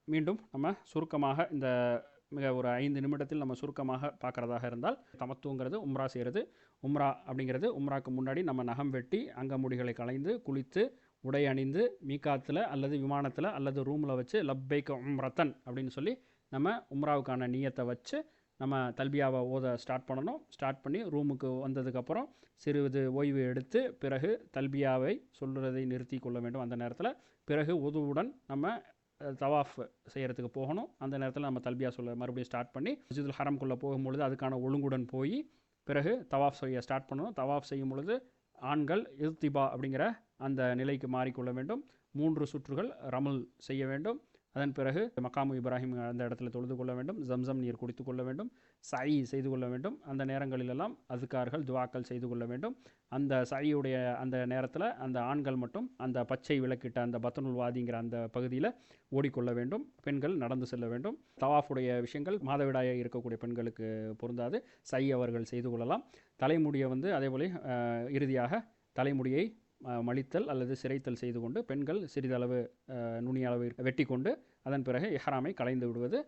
மீண்டும் நம்ம சுருக்கமாக இந்த மிக ஒரு 5 நிமிடத்தில் நம்ம சுருக்கமாக பார்க்குறதாக இருந்தால், தமத்துங்கிறது உம்ரா செய்கிறது. உம்ரா அப்படிங்கிறது உம்ராக்கு முன்னாடி நம்ம நகம் வெட்டி அங்கமுடிகளை களைந்து குளித்து உடை அணிந்து மீகாத்தில் அல்லது விமானத்தில் அல்லது ரூமில் வச்சு லப்பைக் உம்ரத்தன் அப்படின்னு சொல்லி நம்ம உம்ராவுக்கான நியத்தை வச்சு நம்ம தல்பியாவை ஓத ஸ்டார்ட் பண்ணணும். ஸ்டார்ட் பண்ணி ரூமுக்கு வந்ததுக்கப்புறம் சிறிது ஓய்வு எடுத்து பிறகு தல்பியாவை சொல்கிறதை நிறுத்தி கொள்ள வேண்டும். அந்த நேரத்தில் பிறகு உதுவுடன் நம்ம தவாஃப் செய்கிறதுக்கு போகணும். அந்த நேரத்தில் நம்ம தல்பியா சொல்ல மறுபடியும் ஸ்டார்ட் பண்ணி மஸ்ஜிதுல் ஹரம்குள்ளே போகும்பொழுது அதுக்கான ஒழுங்குடன் போய் பிறகு தவாஃப் செய்ய ஸ்டார்ட் பண்ணணும். தவாஃப் செய்யும் பொழுது ஆண்கள் இர்திபா அப்படிங்கிற அந்த நிலைக்கு மாறிக்கொள்ள வேண்டும். 3 சுற்றுகள் ரமல் செய்ய வேண்டும். அதன் பிறகு மக்காமு இப்ராஹிம் அந்த இடத்துல தொழுது கொள்ள வேண்டும். ஜம்சம் நீர் குடித்து கொள்ள வேண்டும். சாயி செய்து கொள்ள வேண்டும். அந்த நேரங்களிலெல்லாம் அதுக்கார்கள் துவாக்கள் செய்து கொள்ள வேண்டும். அந்த சாயியுடைய அந்த நேரத்தில் அந்த ஆண்கள் மட்டும் அந்த பச்சை விளக்கிட்ட அந்த பத்தனுல் வாதிங்கிற அந்த பகுதியில் ஓடிக்கொள்ள வேண்டும். பெண்கள் நடந்து செல்ல வேண்டும். தவாஃபுடைய விஷயங்கள் மாதவிடாயாக இருக்கக்கூடிய பெண்களுக்கு பொருந்தாது. சாயி அவர்கள் செய்து கொள்ளலாம். தலைமுடியை அதேபோல இறுதியாக தலைமுடியை மலித்தல் அல்லது சிரைத்தல் செய்து கொண்டு பெண்கள் சிறிதளவு நுனியளவு வெட்டி கொண்டு அதன் பிறகு எஹ்ராமை கலைந்து விடுவது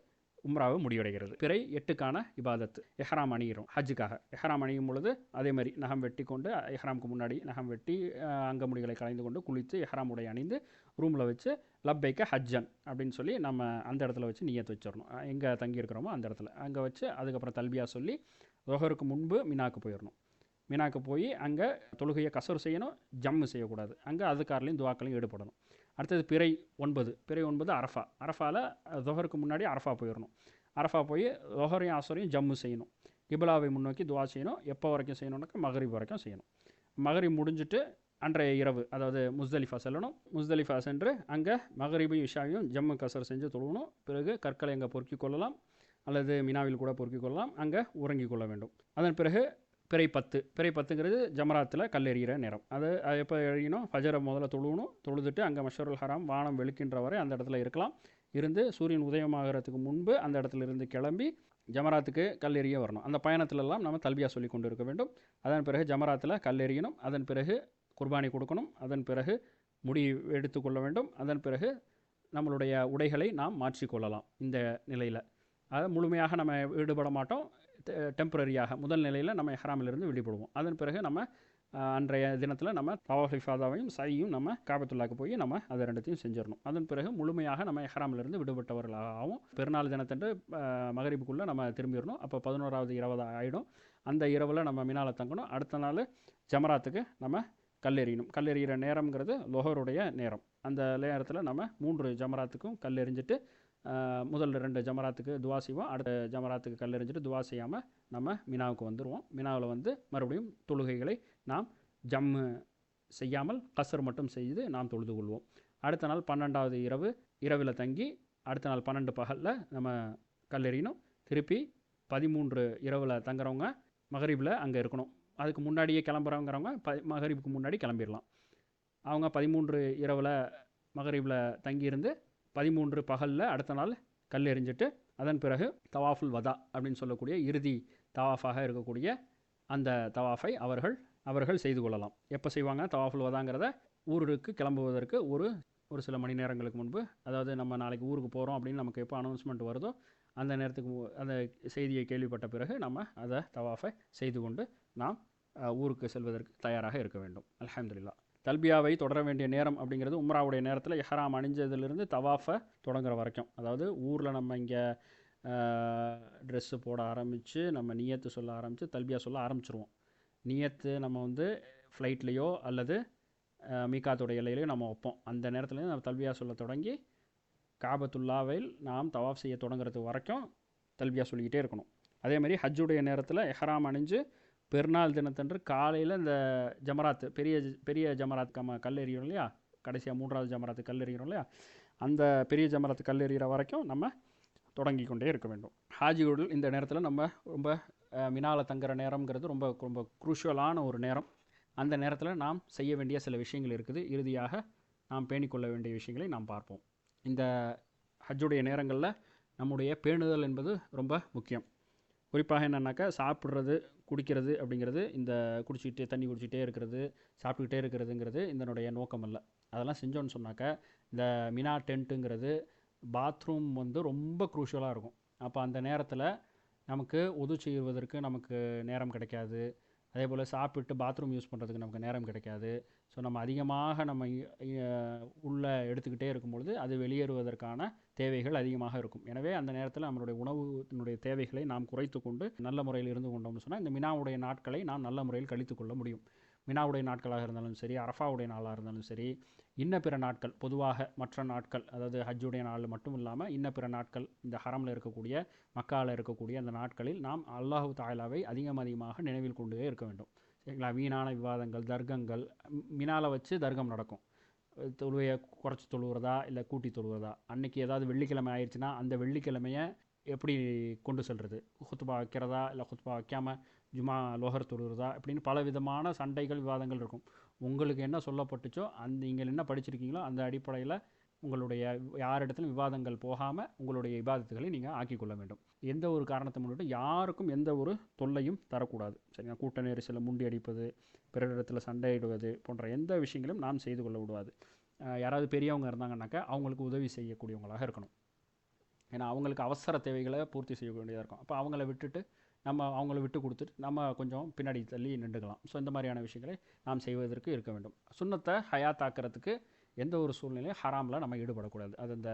உம்ராவை முடிவடைகிறது. பிறை 8க்கான இபாதத்து எஹ்ராம் அணிகிறோம். ஹஜ்ஜுக்காக எஹ்ராம் அணியும் பொழுது அதே மாதிரி நகம் வெட்டி கொண்டு எஹ்ராமுக்கு முன்னாடி நகம் வெட்டி அங்கமுடிகளை கலைந்து கொண்டு குளித்து எஹ்ராம் உடை அணிந்து ரூமில் வச்சு லப்பைக்க ஹஜ்ஜன் அப்படின்னு சொல்லி நம்ம அந்த இடத்துல வச்சு நியத்து வச்சிடணும். எங்கே தங்கியிருக்கிறோமோ அந்த இடத்துல அங்கே வச்சு அதுக்கப்புறம் தல்பியா சொல்லி லுஹருக்கு முன்பு மினாக்கு போயிடணும். மினாக்கு போய் அங்கே தொழுகையை கசர் செய்யணும், ஜம்மு செய்யக்கூடாது. அங்கே அதுக்காரலையும் துவாக்களையும் ஈடுபடணும். அடுத்தது பிறை 9. பிறை 9 அரஃபா. அரஃபாவில் லுஹருக்கு முன்னாடி அரஃபா போயிடணும். அரஃபா போய் லுஹரையும் அசரையும் ஜம்மு செய்யணும். கிபிலாவை முன்னோக்கி துவா செய்யணும். எப்போ வரைக்கும் செய்யணும்னாக்கா மகரிப் வரைக்கும் செய்யணும். மகரிப் முடிஞ்சுட்டு அன்றைய இரவு அதாவது முஸ்தலிஃபா செல்லணும். முஸ்தலிஃபா சென்று அங்கே மகரிபையும் இஷாவையும் ஜம்மு கசர் செஞ்சு தொழுவணும். பிறகு கற்களை அங்கே பொறுக்கிக் கொள்ளலாம் அல்லது மினாவில் கூட பொறுக்கிக் கொள்ளலாம். அங்கே உறங்கிக் கொள்ள வேண்டும். அதன் பிறகு பிறை 10. பிறை 10ங்கிறது ஜமராத்தில் கல்லெறிகிற நேரம். அது எப்போ எறியணும்? ஃபஜரை முதல்ல தொழுவணும். தொழுதுட்டு அங்கே மஷ்ஷருல் ஹராம் வானம் வெளுக்கின்ற வரை அந்த இடத்துல இருக்கலாம். இருந்து சூரியன் உதயமாகிறதுக்கு முன்பு அந்த இடத்துல இருந்து கிளம்பி ஜமராத்துக்கு கல்லெறிய வரணும். அந்த பயணத்திலெல்லாம் நம்ம தல்பியா சொல்லி கொண்டு இருக்க வேண்டும். அதன் பிறகு ஜமராத்தில் கல்லெறியணும். அதன் பிறகு குர்பானி கொடுக்கணும். அதன் பிறகு முடி எடுத்துக்கொள்ள வேண்டும். அதன் பிறகு நம்மளுடைய உடைகளை நாம் மாற்றிக்கொள்ளலாம். இந்த நிலையில் அதை முழுமையாக நம்ம ஈடுபட மாட்டோம். டெம்பரரியாக முதல் நிலையில் நம்ம எஹ்ராமிலிருந்து விடுபடுவோம். அதன் பிறகு நம்ம அன்றைய தினத்தில் நம்ம தவாஃப் இஃபாதாவையும் சாயியும் நம்ம காபத்துல்லாக்கு போய் நம்ம அதை ரெண்டுத்தையும் செஞ்சிடணும். அதன் பிறகு முழுமையாக நம்ம எஹ்ராமிலிருந்து விடுபட்டவர்களாகவும் பெருநாள் தினத்தன்று மகரிபுக்குள்ளே நம்ம திரும்பிடணும். அப்போ 11வது இரவு ஆகிடும். அந்த இரவில் நம்ம மினால தங்கணும். அடுத்த நாள் ஜமராத்துக்கு நம்ம கல்லெறியணும். கல்லெறிகிற நேரம்ங்கிறது லுஹருடைய நேரம். அந்த நேரத்தில் நம்ம 3 ஜமராத்துக்கும் கல்லெறிஞ்சிட்டு முதல் 2 ஜமராத்துக்கு துவா செய்வோம். அடுத்த ஜமராத்துக்கு கல்லெறிஞ்சிட்டு துவா செய்யாமல் நம்ம மினாவுக்கு வந்துடுவோம். மினாவில் மறுபடியும் தொழுகைகளை நாம் ஜம்மு செய்யாமல் கசர் மட்டும் செய்து நாம் தொழுது கொள்வோம். அடுத்த நாள் 12வது இரவில் தங்கி அடுத்த நாள் 12 பகலில் நம்ம கல்லெறியணும். திருப்பி 13 இரவில் தங்குறவங்க மகரிபில் அங்கே இருக்கணும். அதுக்கு முன்னாடியே கிளம்புறவங்கிறவங்க மகரிபுக்கு முன்னாடி கிளம்பிடலாம். அவங்க 13 இரவில் மகரிபில் தங்கியிருந்து 13 பகலில் அடுத்த நாள் கல் எறிஞ்சிட்டு அதன் பிறகு தவாஃபுல் வதா அப்படின்னு சொல்லக்கூடிய இறுதி தவாஃபாக இருக்கக்கூடிய அந்த தவாஃபை அவர்கள் செய்து கொள்ளலாம். எப்போ செய்வாங்க தவாஃபுல் வதாங்கிறத ஊருக்கு கிளம்புவதற்கு ஒரு சில மணி நேரங்களுக்கு முன்பு, அதாவது நம்ம நாளைக்கு ஊருக்கு போகிறோம் அப்படின்னு நமக்கு எப்போ அனௌன்ஸ்மெண்ட் வருதோ அந்த நேரத்துக்கு அந்த செய்தியை கேள்விப்பட்ட பிறகு நம்ம அதை தவாஃபை செய்து கொண்டு நாம் ஊருக்கு செல்வதற்கு தயாராக இருக்க வேண்டும். அல்ஹம்துலில்லாஹ். தல்பியாவை தொடர வேண்டிய நேரம் அப்படிங்கிறது உம்ராவுடைய நேரத்தில் எஹ்ராம் அணிஞ்சதுலேருந்து தவாஃபை தொடங்குற வரைக்கும், அதாவது ஊரில் நம்ம இங்கே ட்ரெஸ்ஸு போட ஆரம்பித்து நம்ம நியத்து சொல்ல ஆரம்பித்து தல்பியா சொல்ல ஆரம்பிச்சிருவோம். நியத்து நம்ம ஃப்ளைட்லேயோ அல்லது மீகாத்துடைய எல்லையிலையோ நம்ம வைப்போம். அந்த நேரத்துலேருந்து நம்ம தல்பியா சொல்ல தொடங்கி காபத்துல்லாவில் நாம் தவாஃப் செய்ய தொடங்குறது வரைக்கும் தல்பியா சொல்லிக்கிட்டே இருக்கணும். அதேமாதிரி ஹஜ்ஜுடைய நேரத்தில் எஹ்ராம் அணிஞ்சு பெருநாள் தினத்தன்று காலையில் இந்த ஜமராத்து பெரிய ஜமராத் கல் எறிகிறோம் இல்லையா, கடைசியாக 3வது ஜமராத்து கல் எறிகிறோம் இல்லையா, அந்த பெரிய ஜமராத்து கல் எறிகிற வரைக்கும் நம்ம தொடங்கி கொண்டே இருக்க வேண்டும். ஹாஜிகள் இந்த நேரத்தில் நம்ம ரொம்ப மினாவில் தங்குற நேரம்ங்கிறது ரொம்ப ரொம்ப குரூஷியலான ஒரு நேரம். அந்த நேரத்தில் நாம் செய்ய வேண்டிய சில விஷயங்கள் இருக்குது. இறுதியாக நாம் பேணிக்கொள்ள வேண்டிய விஷயங்களை நாம் பார்ப்போம். இந்த ஹஜ்ஜுடைய நேரங்களில் நம்முடைய பேணுதல் என்பது ரொம்ப முக்கியம். குறிப்பாக என்னென்னாக்கா சாப்பிட்றது குடிக்கிறது அப்படிங்கிறது, இந்த தண்ணி குடிச்சிட்டே இருக்கிறது சாப்பிட்டுக்கிட்டே இருக்கிறதுங்கிறது இதனுடைய நோக்கம் அல்ல. அதெல்லாம் செஞ்சோன்னு சொன்னாக்கா இந்த மினா டென்ட்டுங்கிறது பாத்ரூம் வந்து ரொம்ப குரூஷியலாக இருக்கும். அப்போ அந்த நேரத்தில் நமக்கு உது செய்வதற்கு நமக்கு நேரம் கிடைக்காது. அதே போல் சாப்பிட்டு பாத்ரூம் யூஸ் பண்ணுறதுக்கு நமக்கு நேரம் கிடைக்காது. ஸோ நம்ம அதிகமாக நம்ம உள்ளே எடுத்துக்கிட்டே இருக்கும்பொழுது அது வெளியேறுவதற்கான தேவைகள் அதிகமாக இருக்கும். எனவே அந்த நேரத்தில் நம்மளுடைய உணவுனுடைய தேவைகளை நாம் குறைத்து கொண்டு நல்ல முறையில் இருந்து கொண்டோம்னு சொன்னால் இந்த மினாவுடைய நாட்களை நாம் நல்ல முறையில் கழித்து கொள்ள முடியும். மினாவுடைய நாட்களாக இருந்தாலும் சரி, அரஃபாவுடைய நாளாக இருந்தாலும் சரி, இன்ன பிற நாட்கள் பொதுவாக மற்ற நாட்கள், அதாவது ஹஜ்ஜுடைய நாள் மட்டும் இல்லாமல் இன்ன பிற நாட்கள் இந்த ஹரமில் இருக்கக்கூடிய மக்காவில் இருக்கக்கூடிய அந்த நாட்களில் நாம் அல்லாஹு தாலாவை அதிகமாக நினைவில் கொண்டே இருக்க வேண்டும். சரிங்களா? வீணான விவாதங்கள், தர்க்கங்கள், மினால வச்சு தர்க்கம் நடக்கும். தொழுவையை குறைச்சி தொழுவுறதா இல்லை கூட்டி தொழுவுறதா, அன்றைக்கி ஏதாவது வெள்ளிக்கிழமை ஆயிடுச்சுன்னா அந்த வெள்ளிக்கிழமையை எப்படி கொண்டு செல்வது, ஹுத்பா வைக்கிறதா இல்லை ஹுத்பா வைக்காமல் ஜுமா லோஹர் தொழுகிறதா, இப்படின்னு பல விதமான சண்டைகள் விவாதங்கள் இருக்கும். உங்களுக்கு என்ன சொல்லப்பட்டுச்சோ நீங்கள் என்ன படிச்சிருக்கீங்களோ அந்த அடிப்படையில் உங்களுடைய யாரிடத்திலும் விவாதங்கள் போகாமல் உங்களுடைய இபாதத்துகளை நீங்கள் ஆக்கிக்கொள்ள வேண்டும். எந்த ஒரு காரணத்தை முன்னிட்டு யாருக்கும் எந்த ஒரு தொல்லையும் தரக்கூடாது. சரிங்களா? கூட்ட நெரிசலை முண்டி அடிப்பது, பிறரிடத்தில் சண்டையிடுவது போன்ற எந்த விஷயங்களும் நாம் செய்து கொள்ள விடுவாது. யாராவது பெரியவங்க இருந்தாங்கன்னாக்கா அவங்களுக்கு உதவி செய்யக்கூடியவங்களாக இருக்கணும். ஏன்னா அவங்களுக்கு அவசர தேவைகளை பூர்த்தி செய்ய வேண்டியதாக இருக்கும். அப்போ அவங்கள விட்டுட்டு நம்ம அவங்கள விட்டு கொடுத்துட்டு நம்ம கொஞ்சம் பின்னாடி தள்ளி நின்றுக்கலாம். ஸோ இந்த மாதிரியான விஷயங்களை நாம் செய்வதற்கு இருக்க வேண்டும். சுன்னத்தை ஹயாத்தாக்கிறதுக்கு எந்த ஒரு சூழ்நிலையும் ஹராமில் நம்ம ஈடுபடக்கூடாது. அது அந்த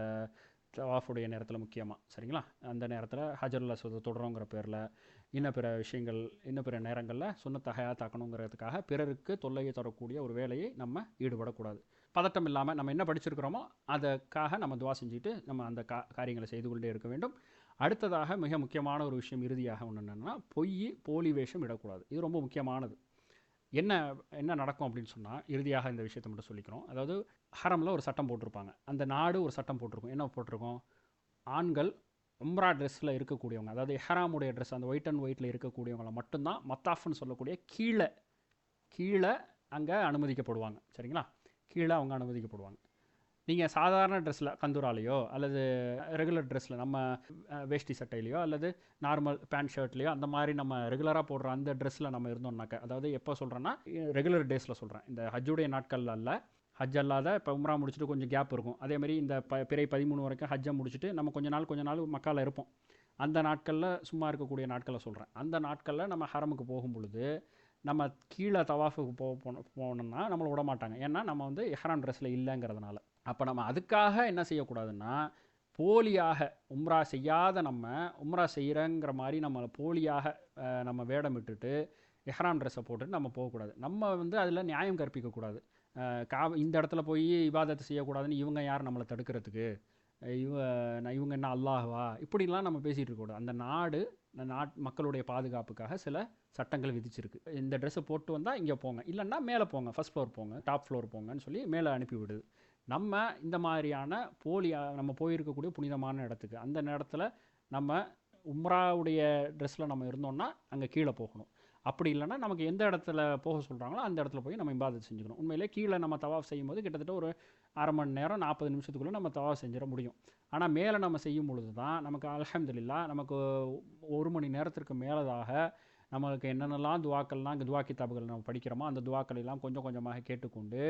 தவாஃபுடைய நேரத்தில் முக்கியமாக. சரிங்களா? அந்த நேரத்தில் ஹஜருல் அஸ்வதை தொடருங்கிற பேரில் இன்ன பிற விஷயங்கள் இன்ன பிற நேரங்களில் சுன்னத்தை ஹயாத்தாக்கணுங்கிறதுக்காக பிறருக்கு தொல்லையை தரக்கூடிய ஒரு வேலையை நம்ம ஈடுபடக்கூடாது. பதட்டம் இல்லாமல் நம்ம என்ன படிச்சிருக்கிறோமோ அதுக்காக நம்ம துவா செஞ்சுட்டு நம்ம அந்த காரியங்களை செய்து கொண்டே இருக்க வேண்டும். அடுத்ததாக மிக முக்கியமான ஒரு விஷயம் இறுதியாக ஒன்று என்னென்னா, போலி வேஷம் இடக்கூடாது. இது ரொம்ப முக்கியமானது. என்ன நடக்கும் அப்படின்னு சொன்னால், இறுதியாக இந்த விஷயத்தை மட்டும் சொல்லிக்கிறோம். அதாவது ஹரமில் ஒரு சட்டம் போட்டிருப்பாங்க, அந்த நாடு ஒரு சட்டம் போட்டிருக்கும். என்ன போட்டிருக்கோம்? ஆண்கள் உம்ரா ட்ரெஸ்ஸில் இருக்கக்கூடியவங்க, அதாவது எஹ்ராமுடைய ட்ரெஸ் அந்த ஒயிட் அண்ட் ஒயிட்டில் இருக்கக்கூடியவங்களை மட்டும்தான் மத்தாஃப்னு சொல்லக்கூடிய கீழே அங்கே அனுமதிக்கப்படுவாங்க. சரிங்களா? கீழே அவங்க அனுமதிக்கப்படுவாங்க. நீங்கள் சாதாரண ட்ரெஸ்ஸில் கந்தூராலேயோ அல்லது ரெகுலர் ட்ரெஸ்ஸில் நம்ம வேஷ்டி சட்டையிலையோ அல்லது நார்மல் பேண்ட் ஷர்ட்லேயோ அந்த மாதிரி நம்ம ரெகுலராக போடுற அந்த ட்ரெஸ்ஸில் நம்ம இருந்தோம்னாக்க, அதாவது எப்போ சொல்கிறேன்னா ரெகுலர் டேஸில் சொல்கிறேன், இந்த ஹஜ்ஜுடைய நாட்கள் அல்ல. ஹஜ் அல்லாத இப்போ உம்ரா முடிச்சுட்டு கொஞ்சம் கேப் இருக்கும். அதேமாதிரி இந்த பிறை 13 வரைக்கும் ஹஜ்ஜை முடிச்சுட்டு நம்ம கொஞ்ச நாள் மக்காவில் இருப்போம். அந்த நாட்களில் சும்மா இருக்கக்கூடிய நாட்களை சொல்கிறேன். அந்த நாட்களில் நம்ம ஹரமுக்கு போகும் பொழுது நம்ம கீழே தவாஃபுக்கு போனோம்னா நம்மளை விட மாட்டாங்க. ஏன்னா நம்ம வந்து எஹ்ராம் ட்ரெஸ்ஸில் இல்லைங்கிறதுனால. அப்போ நம்ம அதுக்காக என்ன செய்யக்கூடாதுன்னா, போலியாக உம்ரா செய்யாத நம்ம உம்ரா செய்கிறங்கிற மாதிரி நம்ம போலியாக நம்ம வேடம் விட்டுட்டு எஹ்ராம் ட்ரெஸ்ஸை போட்டுட்டு நம்ம போகக்கூடாது. நம்ம வந்து அதில் நியாயம் கற்பிக்கக்கூடாது. இந்த இடத்துல போய் இபாதத்தை செய்யக்கூடாதுன்னு இவங்க யார் நம்மளை தடுக்கிறதுக்கு, இவங்க என்ன அல்லாஹ்வா, இப்படிலாம் நம்ம பேசிகிட்டு இருக்கக்கூடாது. அந்த மக்களுடைய பாதுகாப்புக்காக சில சட்டங்கள் விதிச்சிருக்கு. இந்த ட்ரெஸ்ஸை போட்டு வந்தால் இங்கே போங்க, இல்லைன்னா மேலே போங்க, ஃபஸ்ட் ஃப்ளோர் போங்க, டாப் ஃப்ளோர் போங்கன்னு சொல்லி மேலே அனுப்பி விடுது. நம்ம இந்த மாதிரியான நம்ம போயிருக்கக்கூடிய புனிதமான இடத்துக்கு அந்த நேரத்தில் நம்ம உம்ராவுடைய ட்ரெஸ்ஸில் நம்ம இருந்தோம்னா அங்கே கீழே போகணும். அப்படி இல்லைன்னா நமக்கு எந்த இடத்துல போக சொல்கிறாங்களோ அந்த இடத்துல போய் நம்ம இபாதத் செஞ்சுக்கணும். உண்மையிலே கீழே நம்ம தவாஃப் செய்யும்போது கிட்டத்தட்ட ஒரு அரை மணி நேரம் 40 நிமிஷத்துக்குள்ளே நம்ம தவாஃப் செஞ்சிட முடியும். ஆனால் மேலே நம்ம செய்யும் பொழுது தான் நமக்கு அல்ஹம்துலில்லாஹ் நமக்கு 1 மணி நேரத்திற்கு மேலதாக நம்மளுக்கு என்னென்னலாம் துவாக்கள்லாம் இங்கே துவா கிதாபுகள் நம்ம படிக்கிறோமோ அந்த துவாக்கள் எல்லாம் கொஞ்சம் கொஞ்சமாக கேட்டுக்கொண்டு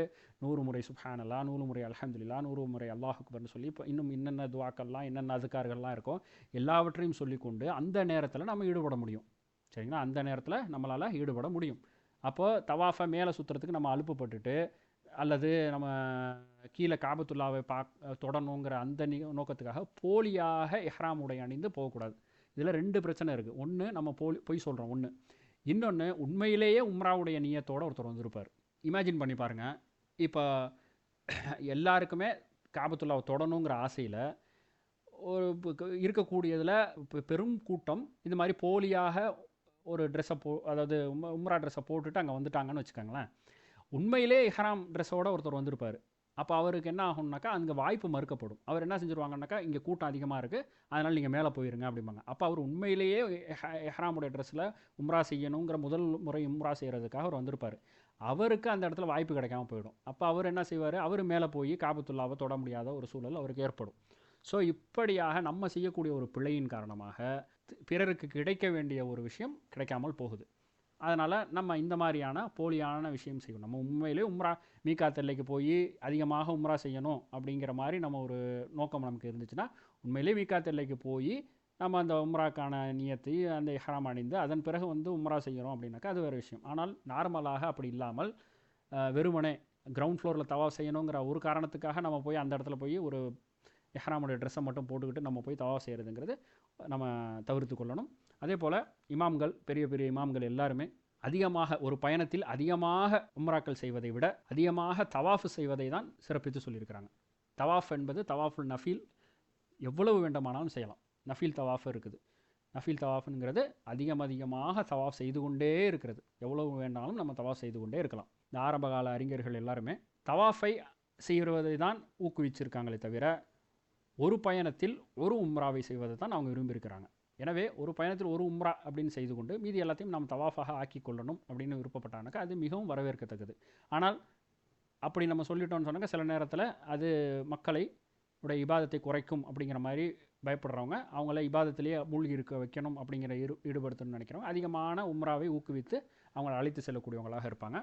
100 முறை சுப்ஹானல்லாஹ், 100 முறை அல்ஹம்துலில்லாஹ், 100 முறை அல்லாஹ் அக்பர்னு சொல்லி இப்போ இன்னும் என்னென்ன துவாக்கள்லாம் என்னென்ன அதுக்கார்கள்லாம் இருக்கோ எல்லாவற்றையும் சொல்லிக்கொண்டு அந்த நேரத்தில் நம்ம ஈடுபட முடியும். சரிங்களா? அந்த நேரத்தில் நம்மளால் ஈடுபட முடியும். அப்போது தவாஃபை மேலே சுற்றுறதுக்கு நம்ம அலுப்புப்பட்டுட்டு அல்லது நம்ம கீழே காபத்துல்லாவை தொடணுங்கிற அந்த நோக்கத்துக்காக போலியாக எஹ்ராம் உடை அணிந்து போகக்கூடாது. இதில் 2 பிரச்சனை இருக்குது. ஒன்று, நம்ம பொய் சொல்கிறோம். இன்னொன்று, உண்மையிலேயே உம்ராவுடைய நியத்தோடு ஒருத்தர் வந்திருப்பார். இமேஜின் பண்ணி பாருங்கள், இப்போ எல்லாருக்குமே காபத்துல்லாவை தொடணுங்கிற ஆசையில் ஒரு இருக்கக்கூடியதில் பெரும் கூட்டம் இது மாதிரி போலியாக ஒரு ட்ரெஸ்ஸை அதாவது உம்ரா ட்ரெஸ்ஸை போட்டுட்டு அங்கே வந்துட்டாங்கன்னு வச்சுக்கோங்களேன். உண்மையிலே இஹ்ராம் ட்ரெஸ்ஸோடு ஒருத்தர் வந்திருப்பார். அப்போ அவருக்கு என்ன ஆகும்னாக்கா அங்கே வாய்ப்பு மறுக்கப்படும். அவர் என்ன செஞ்சுருவாங்கன்னாக்கா, இங்கே கூட்டம் அதிகமாக இருக்குது, அதனால் நீங்கள் மேலே போயிருங்க அப்படிம்பாங்க. அப்போ அவர் உண்மையிலேயே எஹ்ராமுடைய ட்ரெஸ்ஸில் உம்ரா செய்யணுங்கிற முதல் முறை உம்ரா செய்கிறதுக்காக அவர் வந்திருப்பார். அவருக்கு அந்த இடத்துல வாய்ப்பு கிடைக்காம போயிடும். அப்போ அவர் என்ன செய்வார், அவர் மேலே போய் காபத்துல்லாவை தொட முடியாத ஒரு சூழல் அவருக்கு ஏற்படும். ஸோ இப்படியாக நம்ம செய்யக்கூடிய ஒரு பிழையின் காரணமாக பிறருக்கு கிடைக்க வேண்டிய ஒரு விஷயம் கிடைக்காமல் போகுது. அதனால் நம்ம இந்த மாதிரியான போலியான விஷயம் செய்யணும். நம்ம உண்மையிலே உம்ரா மீகாத் எல்லைக்கு போய் அதிகமாக உம்ரா செய்யணும் அப்படிங்கிற மாதிரி நம்ம ஒரு நோக்கம் நமக்கு இருந்துச்சுன்னா, உண்மையிலே மீகாத் எல்லைக்கு போய் நம்ம அந்த உம்ராக்கான நியத்தை அந்த இஹ்ராம் அணிந்து அதன் பிறகு வந்து உம்ரா செய்கிறோம் அப்படின்னாக்கா அது வேறு விஷயம். ஆனால் நார்மலாக அப்படி இல்லாமல் வெறுமனே கிரவுண்ட் ஃப்ளோரில் தவாஃப் செய்யணுங்கிற ஒரு காரணத்துக்காக நம்ம போய் அந்த இடத்துல போய் ஒரு இஹ்ராமுடைய ட்ரெஸ்ஸை மட்டும் போட்டுக்கிட்டு நம்ம போய் தவாஃப் செய்கிறதுங்கிறது நம்ம தவிர்த்து கொள்ளணும். அதே போல் இமாம்கள், பெரிய பெரிய இமாம்கள் எல்லாருமே அதிகமாக ஒரு பயணத்தில் அதிகமாக உம்ராக்கள் செய்வதை விட அதிகமாக தவாஃப் செய்வதை தான் சிறப்பித்து சொல்லியிருக்கிறாங்க. தவாஃப் என்பது தவாஃபுல் நஃபீல் எவ்வளவு வேண்டுமானாலும் செய்யலாம். நஃபீல் தவாஃப் இருக்குது. நஃபீல் தவாஃபுங்கிறது அதிகமாக தவாஃப் செய்து கொண்டே இருக்கிறது. எவ்வளவு வேண்டாலும் நம்ம தவாஃப் செய்து கொண்டே இருக்கலாம். இந்த ஆரம்பகால அறிஞர்கள் எல்லாருமே தவாஃபை செய்வதை தான் ஊக்குவிச்சிருக்காங்களே தவிர ஒரு பயணத்தில் ஒரு உம்ராவை செய்வதை தான் அவங்க விரும்பியிருக்கிறாங்க. எனவே ஒரு பயணத்தில் ஒரு உம்ரா அப்படின்னு செய்து கொண்டு மீதி எல்லாத்தையும் நாம் தவாஃபாக ஆக்கி கொள்ளணும் அப்படின்னு விருப்பப்பட்டானாக்கா அது மிகவும் வரவேற்கத்தக்கது. ஆனால் அப்படி நம்ம சொல்லிட்டோம்னு சொன்னாக்க சில நேரத்தில் அது மக்களை உடைய இபாதத்தை குறைக்கும் அப்படிங்கிற மாதிரி பயப்படுறவங்க, அவங்கள இபாதத்திலேயே மூழ்கி இருக்க வைக்கணும் அப்படிங்கிற ஈடுபடுத்தணும்னு நினைக்கிறவங்க அதிகமான உம்ராவை ஊக்குவித்து அவங்களை அழைத்து செல்லக்கூடியவங்களாக இருப்பாங்க.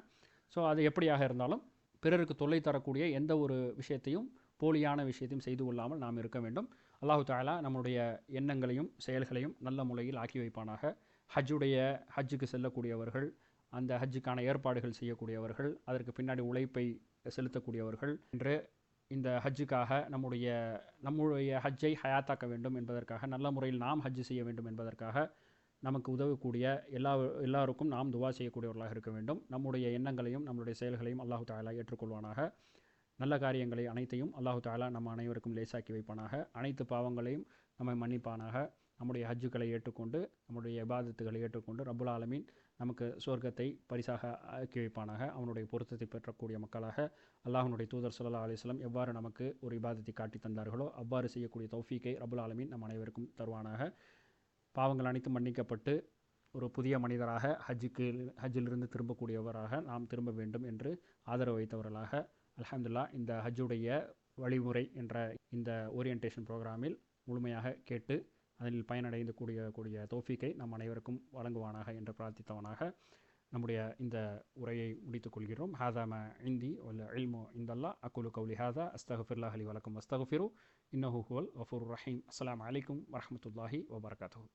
ஸோ அது எப்படியாக இருந்தாலும் பிறருக்கு தொல்லை தரக்கூடிய எந்த ஒரு விஷயத்தையும் போலியான விஷயத்தையும் செய்து கொள்ளாமல் நாம் இருக்க வேண்டும். அல்லாஹு தஆலா நம்முடைய எண்ணங்களையும் செயல்களையும் நல்ல முறையில் ஆக்கி வைப்பானாக. ஹஜ்ஜுக்கு செல்லக்கூடியவர்கள், அந்த ஹஜ்ஜுக்கான ஏற்பாடுகள் செய்யக்கூடியவர்கள், அதற்கு பின்னாடி உழைப்பை செலுத்தக்கூடியவர்கள் என்று இந்த ஹஜ்ஜுக்காக நம்முடைய ஹஜ்ஜை ஹயாத்தாக்க வேண்டும் என்பதற்காக, நல்ல முறையில் நாம் ஹஜ்ஜு செய்ய வேண்டும் என்பதற்காக நமக்கு உதவக்கூடிய எல்லாருக்கும் நாம் துவா செய்யக்கூடியவர்களாக இருக்க வேண்டும். நம்முடைய எண்ணங்களையும் நம்முடைய செயல்களையும் அல்லாஹு தஆலா ஏற்றுக்கொள்வானாக. நல்ல காரியங்களை அனைத்தையும் அல்லாஹு தஆலா நம்ம அனைவருக்கும் லேசாக்கி வைப்பானாக. அனைத்து பாவங்களையும் நம்மை மன்னிப்பானாக. நம்முடைய ஹஜ்ஜுக்களை ஏற்றுக்கொண்டு நம்முடைய இபாதத்துகளை ஏற்றுக்கொண்டு ரப்புல் ஆலமீன் நமக்கு சொர்க்கத்தை பரிசாக ஆக்கி வைப்பானாக. அவனுடைய பொருத்தத்தை பெற்றக்கூடிய மக்களாக அல்லாஹ்வுடைய தூதர் ஸல்லல்லாஹு அலைஹி வஸல்லம் எவ்வாறு நமக்கு ஒரு இபாதத்தை காட்டி தந்தார்களோ அவ்வாறு செய்யக்கூடிய தௌஃபீக்கை ரப்புல் ஆலமீன் நம் அனைவருக்கும் தருவானாக. பாவங்கள் அனைத்தும் மன்னிக்கப்பட்டு ஒரு புதிய மனிதராக ஹஜ்ஜிலிருந்து திரும்பக்கூடியவராக நாம் திரும்ப வேண்டும் என்று ஆதரவு வைத்தவர்களாக அல்ஹம்துலில்லாஹ் இந்த ஹஜ்ஜுடைய வழிமுறை என்ற இந்த ஓரியன்டேஷன் ப்ரோக்ராமில் முழுமையாக கேட்டு அதில் பயனடைந்து கூடிய தௌஃபீக்கை நம் அனைவருக்கும் வழங்குவானாக என்று பிரார்த்தித்தவனாக நம்முடைய இந்த உரையை முடித்துக் கொள்கிறோம். ஹாதா ம இந்தி வல் இல்மு இந்தல்லாஹ் அகுலு கௌலி ஹாதா அஸ்தக்ஃபிருல்லாஹ் லி வலக்கும் வஸ்தக்ஃபிரு இன்னஹு ஹுவல் கஃபூருர் ரஹீம். அஸ்ஸலாமு அலைக்கும் வரஹ்மத்துல்லாஹி வபரகாத்துஹு.